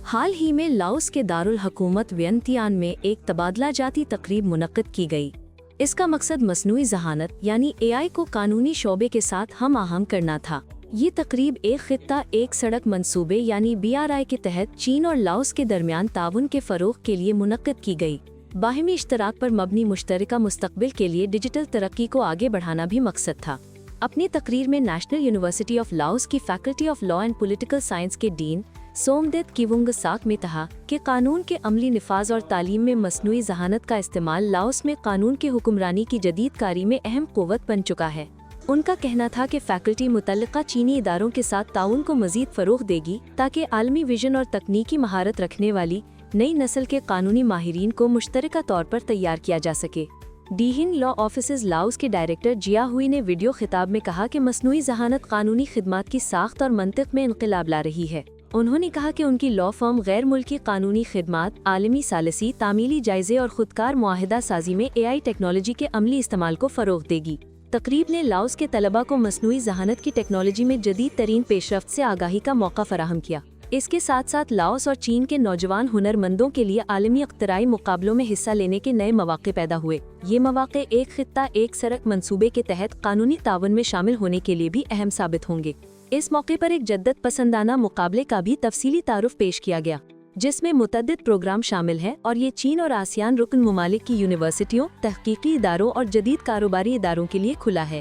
हाल ही में लाओस के दारुल हुकूमत वियंतियान में एक तबादला जाती तकरीब मुनक्किद की गई। इसका मकसद मसनूई ज़हानत यानी AI को कानूनी शोबे के साथ हम आहंग करना था। ये तकरीब एक खित्ता एक सड़क मंसूबे यानी BRI के तहत चीन और लाओस के दरमियान ताउन के फ़रोग़ के लिए मुनक्किद की गई। बाहिमी इश्तराक पर मबनी मुश्तरका मुस्तक़बिल के लिए डिजिटल तरक्की को आगे बढ़ाना भी मकसद था। अपनी तकरीर में नेशनल यूनिवर्सिटी ऑफ लाओस की faculty of law and political science के डीन सोमदेव किवुंगसाक में कहा कि कानून के अमली निफाज और तालीम में मसनूई ज़हानत का इस्तेमाल लाओस में कानून की हुक्मरानी की जदीद कारी में अहम क़ुव्वत बन चुका है। उनका कहना था कि फैकल्टी मुतल्लिका चीनी इदारों के साथ ताउन को मज़ीद फ़रोग़ देगी ताकि आलमी विजन और तकनीकी महारत रखने वाली नई नस्ल के कानूनी माहिरीन को मुश्तरका तौर पर तैयार किया जा सके। डीहिन लॉ ऑफिसेज लाओस के डायरेक्टर जिया हुई ने वीडियो खिताब में कहा कि मसनूई ज़हानत कानूनी खिदमात की साख्त और मंतिक में इनक़िलाब ला रही है। उन्होंने कहा कि उनकी लॉ फर्म गैर मुल्की कानूनी खिदमात, आलमी सालसी, तामीली जायजे और खुदकार मुआहिदा साजी में AI टेक्नोलॉजी के अमली इस्तेमाल को फ़रोग़ देगी। तकरीब ने लाओस के तलबा को मसनूई ज़हानत की टेक्नोलॉजी में जदीद तरीन पेशरफ्त से आगाही का मौका फराहम किया। इसके साथ साथ लाओस और चीन के नौजवान हुनरमंदों के लिए आलमी अख्तराई मुकाबलों में हिस्सा लेने के नए मौके पैदा हुए। ये मौके एक खित्ता एक सड़क मंसूबे के तहत कानूनी ताउन में शामिल होने के लिए भी अहम साबित होंगे। इस मौके पर एक जद्दत पसंदाना मुकाबले का भी तफसीली तारुफ पेश किया गया, जिसमें मुतअद्दिद प्रोग्राम शामिल है और ये चीन और आसियान रुकन ममालिक की यूनिवर्सिटियों, तहकीकी इदारों और जदीद कारोबारी इदारों के लिए खुला है।